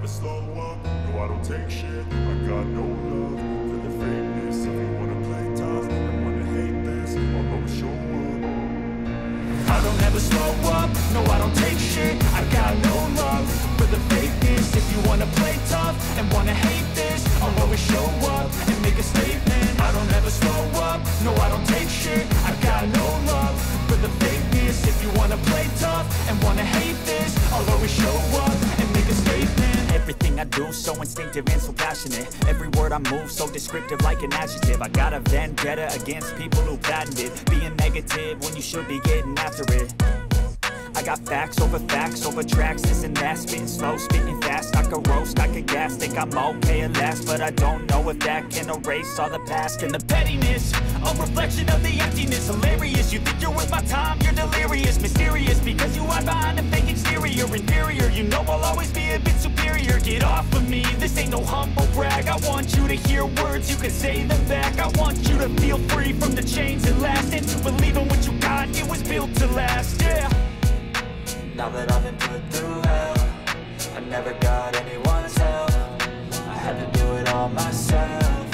never slow up, no I don't take shit. I got no love for the fakeness. If you wanna play tough and wanna hate this, I'll always show up. I don't ever slow up, no I don't take shit. I got no love for the fakeness. If you wanna play tough and wanna hate this, I'll always show up and make a statement. I don't ever slow up, no I don't take shit. I got no love for the fakeness. If you wanna play tough and wanna hate this, I'll always show up and make a statement. Everything I do so instinctive and so passionate. Every word I move so descriptive like an adjective. I got a vendetta against people who patented being negative when you should be getting after it. I got facts over tracks, this and that. Spitting slow, spitting fast, I could roast, I could gas. Think I'm okay at last, but I don't know if that can erase all the past. And the pettiness, a reflection of the emptiness. Hilarious, you think you're worth my time, you're delirious. Mysterious, because you hide behind a fake exterior. Inferior, you know I'll always be a bit superior. Get off of me, this ain't no humble brag. I want you to hear words, you can say them back. I want you to feel free from the chains that last, and to believe in what you got, it was built to last, yeah. Now that I've been put through hell, I never got anyone's help. I had to do it all myself.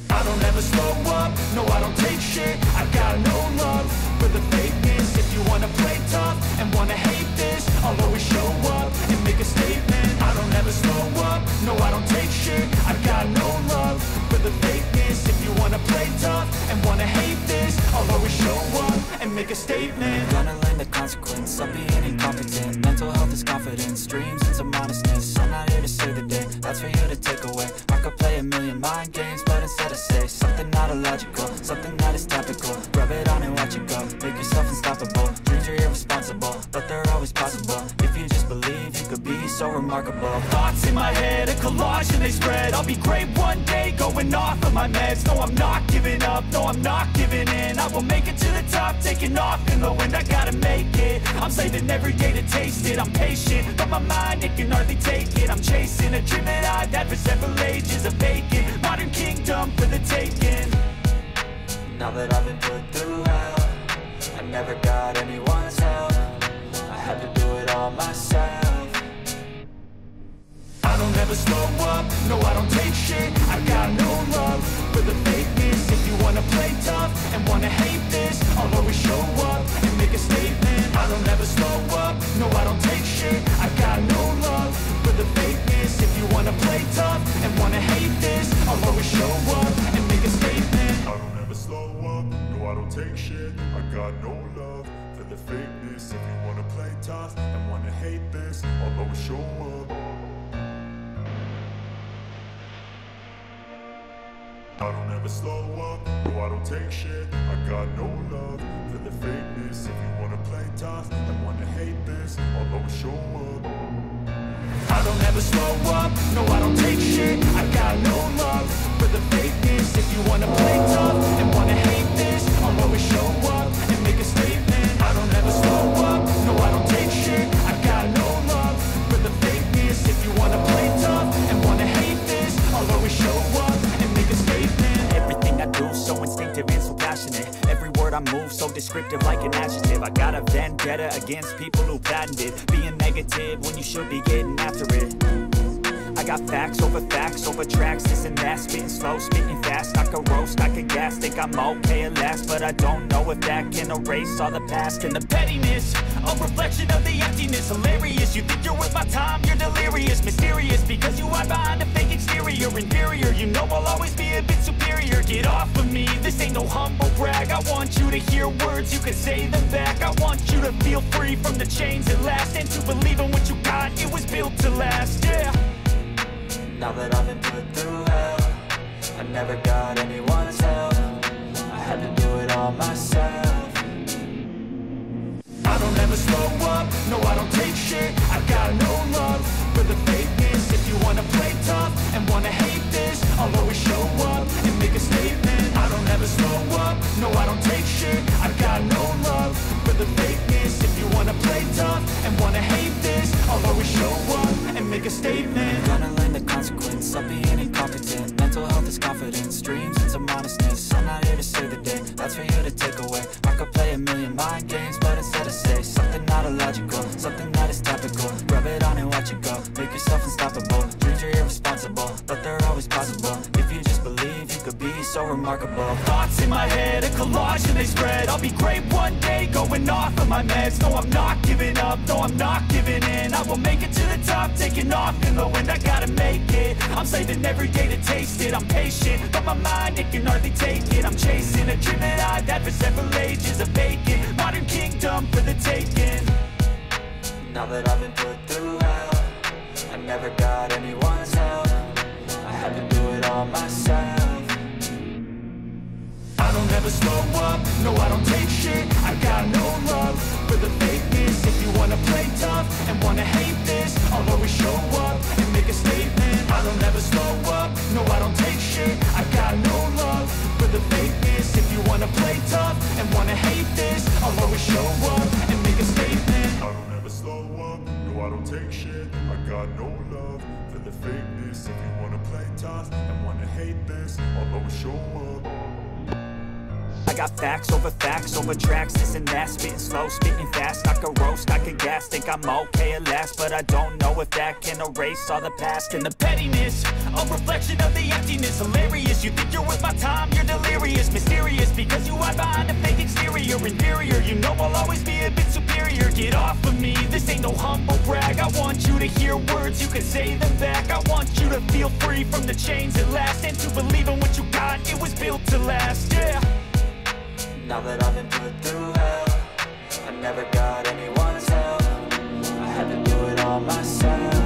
I don't ever slow up, no I don't take shit. I got no love for the fakeness. If you wanna play tough and wanna hate this, I'll always show up and make a statement. I don't ever slow up, no I don't take shit. I got no love for the fakeness. If you wanna play tough and wanna hate this, I'll always show up and make a statement. Gonna learn the consequence of being incompetent. Mental health is confidence, dreams and some honestness. I'm not here to save the day, that's for you to take away. I could play a million mind games, but instead I say something not illogical, something that is topical. Rub it on and watch it go, make yourself unstoppable. Dreams are irresponsible, but they're always possible. If you just believe, you could be so remarkable. Thoughts in my head, a collage and they spread. I'll be great one day, going off of my meds. No, I'm not giving up, no, I'm not giving in. I will make it to the top, taking off in the wind. I gotta make it, I'm saving every day to taste it. I'm patient, but my mind, it can hardly take it. I'm chasing a dream that I've had for several ages. A vacant, modern kingdom for the taking. Now that I've been put through hell, I never got anyone's help. I had to do it all myself. I don't ever slow up, no I don't take shit. I got no love for the fakeness. If you wanna play tough and wanna hate this, I'll always show up and make a statement. I don't ever slow up, no I don't take shit. I got no love for the fakeness. If you wanna play tough and wanna hate this, I'll always show up and make a statement. I don't ever slow up, no I don't take shit. I got no love for the fakeness. If you wanna play tough and wanna hate this, I'll always show up. I don't ever slow up, no I don't take shit. I got no love for the fakeness. If you wanna play tough and wanna hate this, I'll always show up. I don't ever slow up, no I don't take shit. I got no love for the fakeness. If you wanna play tough and wanna hate this, I'll always show up and make a statement. I don't ever slow up, no I don't take shit. I got no love for the fakeness. If you wanna play tough and wanna hate this, I'll always show up and make a statement. Everything I do so instinctive and so passionate. Every word I move so descriptive like an adjective. I got a vendetta against people who patented being negative when you should be getting after it. I got facts over tracks, this and that. Spitting slow, spitting fast, I could roast, I could gas. Think I'm okay at last, but I don't know if that can erase all the past. And the pettiness, a reflection of the emptiness. Hilarious, you think you're worth my time, you're delirious. Mysterious, because you hide behind a fake exterior. Inferior, you know I'll always be a bit superior. Get off of me, this ain't no humble brag. I want you to hear words, you can say them back. I want you to feel free from the chains that last, and to believe in what you got, it was built to last, yeah. Now that I've been put through hell, I never got anyone's help. I had to do it all myself. I don't ever slow up, no I don't take shit. I got no love for the fakeness. If you wanna play tough and wanna hate this, I'll always show up and make a statement. I don't ever slow up, no I don't take shit. I got no love for the fakeness. If you wanna play tough and wanna hate this, I'll always show up and make a statement. Gonna learn the consequence of being incompetent. Mental health is confidence, dreams and some honestness. I'm not here to save the day, that's for you to take away. I could play a million mind games, but instead I say something not illogical, something that is topical. Rub it on and watch it go, Thoughts in my head, a collage and they spread. I'll be great one day, going off of my meds. No, I'm not giving up, no, I'm not giving in. I will make it to the top, taking off in the wind. I gotta make it, I'm saving every day to taste it. I'm patient, but my mind, it can hardly take it. I'm chasing a dream that I've had for several ages. A vacant, modern kingdom for the taking. Now that I've been put through hell, I never got anyone's help. I had to do it all myself. I don't ever slow up, no I don't take shit. I got no love for the fakeness. If you wanna play tough and wanna hate this, I'll always show up and make a statement. I don't ever slow up, no I don't take shit. I got no love for the fakeness. If you wanna play tough and wanna hate this, I'll always show up and make a statement. I don't ever slow up, no I don't take shit. I got no love for the fakeness. If you wanna play tough and wanna hate this, I'll always show up. I got facts over tracks, this and that. Spitting slow, spitting fast, I can roast, I can gas. Think I'm okay at last, but I don't know if that can erase all the past. And the pettiness, a reflection of the emptiness. Hilarious, you think you're worth my time, you're delirious. Mysterious, because you hide behind a fake exterior. Inferior, you know I'll always be a bit superior. Get off of me, this ain't no humble brag. I want you to hear words, you can say them back. I want you to feel free from the chains at last, and to believe in what you got, it was built to last, yeah. Now that I've been put through hell, I never got anyone's help. I had to do it all myself.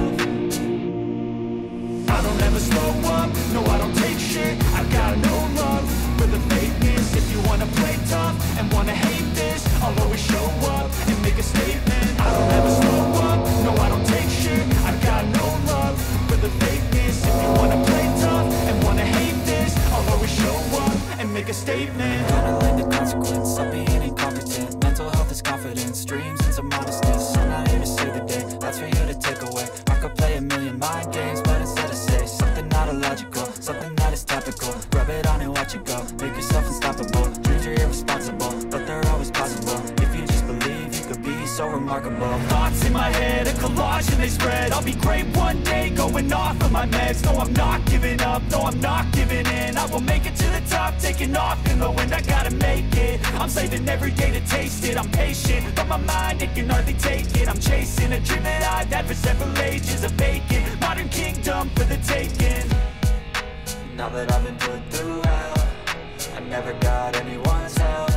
I don't ever slow up, no I don't take shit. I got no love for the fakeness. If you wanna play tough and wanna hate this, I'll always show up and make a statement. I don't ever slow up, no I don't take shit. I got no love for the fakeness. If you wanna play tough and wanna hate this, I'll always show up and make a statement. Gonna learn the consequence of being incompetent. Mental health is confidence, dreams and some modestness. I'm not here to save the day, that's for you to take away. I could play a million mind games, but instead I say something not illogical, something that is topical. Rub it on and watch it go, make yourself unstoppable. Dreams are irresponsible, but they're always possible. If you just believe, you could be so remarkable. Thoughts in my head, a collage and they spread. I'll be great one day, going off of my meds. No, I'm not giving up, no, I'm not giving in. I will make it to the top, taking off in the wind. I gotta make it, I'm saving every day to taste it. I'm patient, but my mind, it can hardly take it. I'm chasing a dream that I've had for several ages. A vacant, modern kingdom for the taking. Now that I've been put through hell, I never got anyone's help.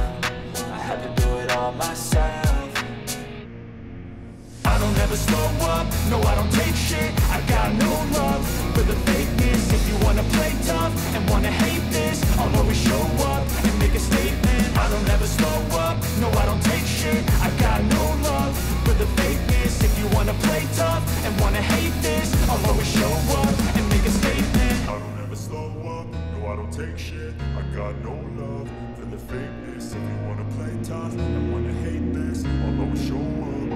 I had to do it all myself. I don't ever slow up, no I don't take shit. I got no love for the fakeness. If you wanna play tough and wanna hate this, I'll always show up and make a statement. I don't ever slow up, no I don't take shit. I got no love for the fakeness. If you wanna play tough and wanna hate this, I'll always show up and make a statement. I don't ever slow up, no I don't take shit. I got no love for the fakeness. If you wanna play tough and wanna hate this, I'll always show up.